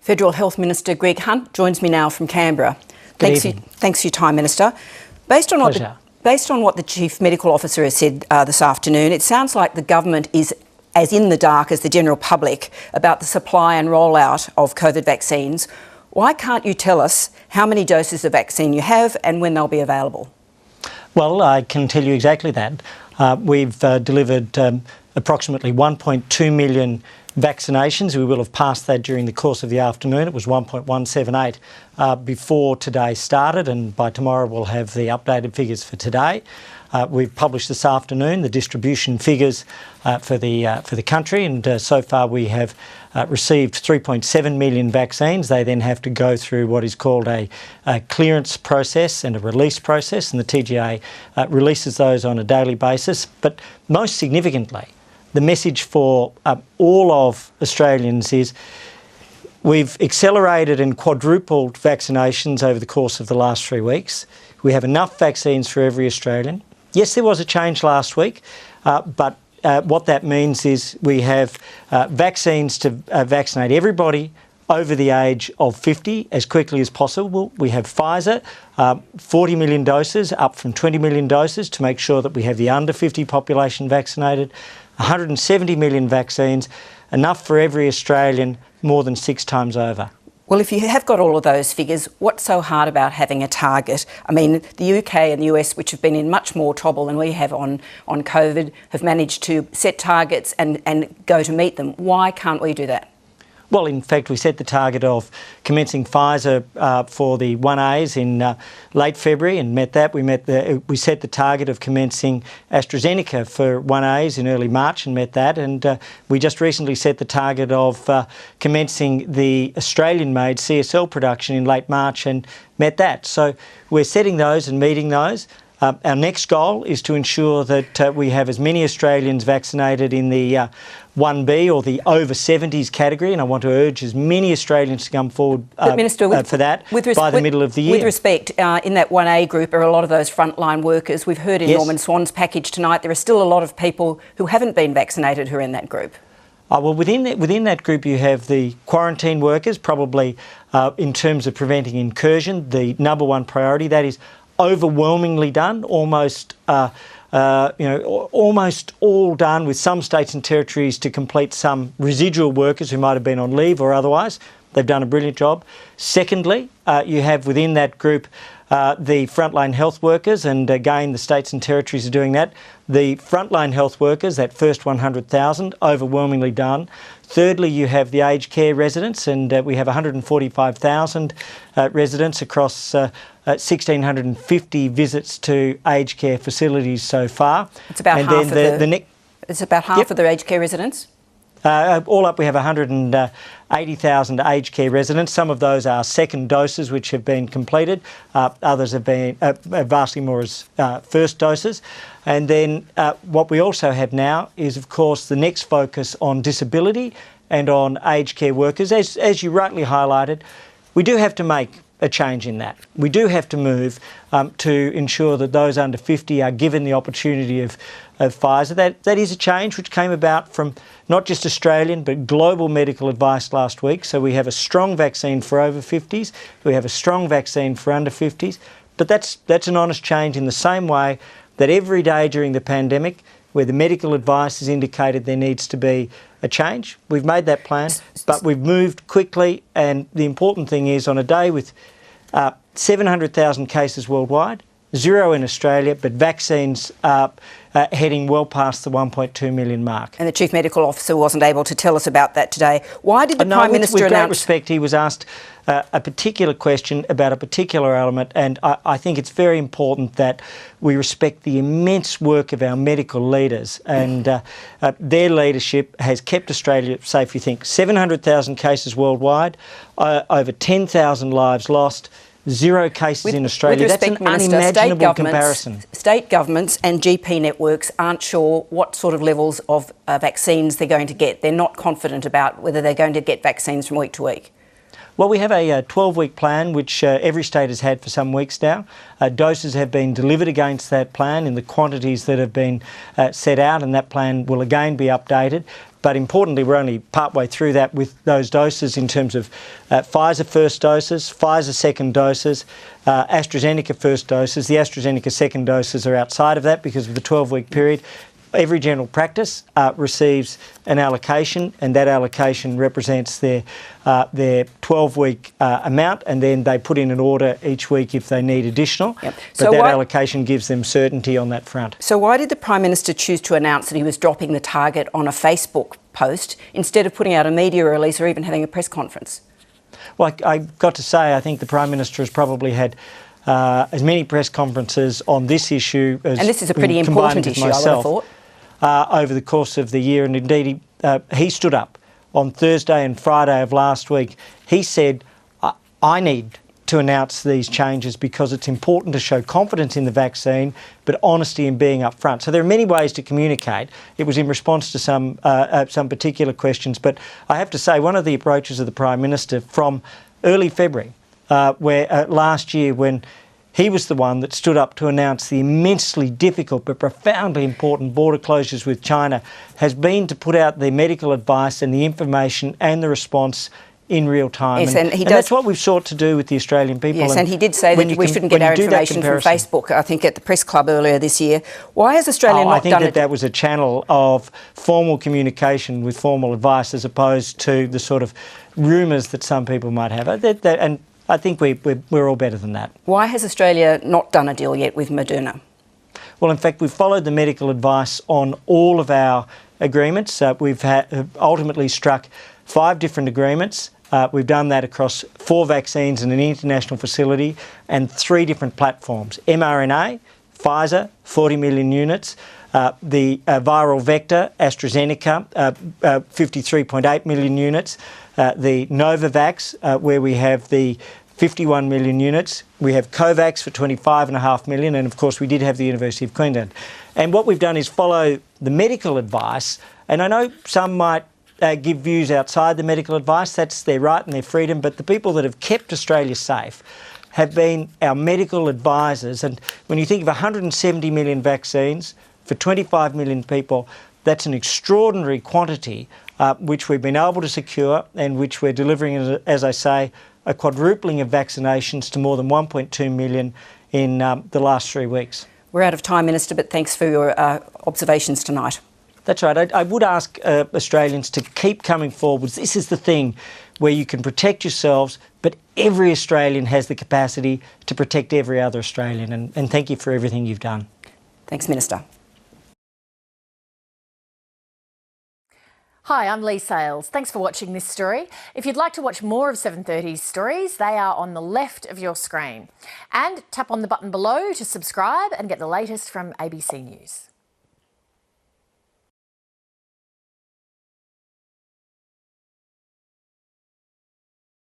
Federal Health Minister Greg Hunt joins me now from Canberra. Thanks for your time, Minister. Based on what the Chief Medical Officer has said this afternoon, it sounds like the government is as in the dark as the general public about the supply and rollout of COVID vaccines. Why can't you tell us how many doses of vaccine you have and when they'll be available? Well, I can tell you exactly that. We've delivered approximately 1.2 million vaccinations. We will have passed that during the course of the afternoon. It was 1.178 before today started, and by tomorrow we'll have the updated figures for today. We've published this afternoon the distribution figures for the country, and so far we have received 3.7 million vaccines. They then have to go through what is called a clearance process and a release process, and the TGA releases those on a daily basis. But most significantly, the message for all of Australians is we've accelerated and quadrupled vaccinations over the course of the last 3 weeks. We have enough vaccines for every Australian. Yes, there was a change last week, but what that means is we have vaccines to vaccinate everybody over the age of 50 as quickly as possible. We have Pfizer, 40 million doses, up from 20 million doses, to make sure that we have the under 50 population vaccinated. 170 million vaccines, enough for every Australian, more than 6 times over. Well, if you have got all of those figures, what's so hard about having a target? I mean, the UK and the US, which have been in much more trouble than we have on COVID, have managed to set targets and go to meet them. Why can't we do that? Well, in fact, we set the target of commencing Pfizer for the 1As in late February and met that. We set the target of commencing AstraZeneca for 1As in early March and met that. And we just recently set the target of commencing the Australian-made CSL production in late March and met that. So we're setting those and meeting those. Our next goal is to ensure that we have as many Australians vaccinated in the 1B or the over 70s category, and I want to urge as many Australians to come forward Minister, for that by the middle of the year. With respect, in that 1A group are a lot of those frontline workers. We've heard in Norman Swan's package tonight there are still a lot of people who haven't been vaccinated who are in that group. Well, within that group you have the quarantine workers, probably in terms of preventing incursion, the number one priority. That is overwhelmingly done, almost all done, with some states and territories to complete some residual workers who might have been on leave or otherwise. They've done a brilliant job. Secondly, you have within that group the frontline health workers, and again the states and territories are doing that. The frontline health workers, that first 100,000, overwhelmingly done. Thirdly, you have the aged care residents, and we have 145,000 residents across 1,650 visits to aged care facilities so far. It's about half it's about half of the aged care residents? All up, we have 180,000 aged care residents. Some of those are second doses which have been completed. Others have been vastly more as first doses. And then what we also have now is, of course, the next focus on disability and on aged care workers. As you rightly highlighted, we do have to make a change in that. We do have to move to ensure that those under 50 are given the opportunity of Pfizer. That is a change which came about from not just Australian but global medical advice last week. So we have a strong vaccine for over 50s, we have a strong vaccine for under 50s, but that's an honest change in the same way that every day during the pandemic, where the medical advice has indicated there needs to be a change, we've made that plan, but we've moved quickly. And the important thing is, on a day with 700,000 cases worldwide, 0 in Australia, but vaccines heading well past the 1.2 million mark. And the Chief Medical Officer wasn't able to tell us about that today. Why did the Prime Minister with announce... great respect, he was asked a particular question about a particular element, and I think it's very important that we respect the immense work of our medical leaders, and their leadership has kept Australia safe. You think 700,000 cases worldwide, over 10,000 lives lost, 0 cases in Australia. That's an unimaginable comparison. State governments and GP networks aren't sure what sort of levels of vaccines they're going to get. They're not confident about whether they're going to get vaccines from week to week. Well, we have a 12-week plan, which every state has had for some weeks now. Doses have been delivered against that plan in the quantities that have been set out, and that plan will again be updated. But importantly, we're only partway through that with those doses in terms of Pfizer first doses, Pfizer second doses, AstraZeneca first doses. The AstraZeneca second doses are outside of that because of the 12-week period. Every general practice receives an allocation, and that allocation represents their 12-week amount, and then they put in an order each week if they need additional. Yep. But that allocation gives them certainty on that front. So why did the Prime Minister choose to announce that he was dropping the target on a Facebook post instead of putting out a media release or even having a press conference? Well, I've got to say, I think the Prime Minister has probably had as many press conferences on this issue as... And this is a pretty important issue, I would have thought. Over the course of the year, and indeed he stood up on Thursday and Friday of last week. He said, I need to announce these changes because it's important to show confidence in the vaccine, but honesty in being upfront. So there are many ways to communicate. It was in response to some particular questions, but I have to say one of the approaches of the Prime Minister from early February, last year, when he was the one that stood up to announce the immensely difficult but profoundly important border closures with China, has been to put out the medical advice and the information and the response in real time. Yes, and that's what we've sought to do with the Australian people. Yes, and he did say that we shouldn't get our information from Facebook, I think, at the Press Club earlier this year. Why has Australia not done it? I think that was a channel of formal communication with formal advice as opposed to the sort of rumours that some people might have. And I think we're all better than that. Why has Australia not done a deal yet with Moderna? Well, in fact, we've followed the medical advice on all of our agreements. We've ultimately struck 5 different agreements. We've done that across 4 vaccines in an international facility and 3 different platforms. mRNA, Pfizer, 40 million units. The viral vector, AstraZeneca, 53.8 million units. The Novavax, where we have the 51 million units. We have COVAX for 25.5 million, and of course we did have the University of Queensland. And what we've done is follow the medical advice, and I know some might give views outside the medical advice. That's their right and their freedom, but the people that have kept Australia safe have been our medical advisors. And when you think of 170 million vaccines for 25 million people, that's an extraordinary quantity which we've been able to secure and which we're delivering, as I say, a quadrupling of vaccinations to more than 1.2 million in the last 3 weeks. We're out of time, Minister, but thanks for your observations tonight. That's right. I would ask Australians to keep coming forward. This is the thing where you can protect yourselves, but every Australian has the capacity to protect every other Australian. And thank you for everything you've done. Thanks, Minister. Hi, I'm Lee Sales. Thanks for watching this story. If you'd like to watch more of 7:30's stories, they are on the left of your screen. And tap on the button below to subscribe and get the latest from ABC News.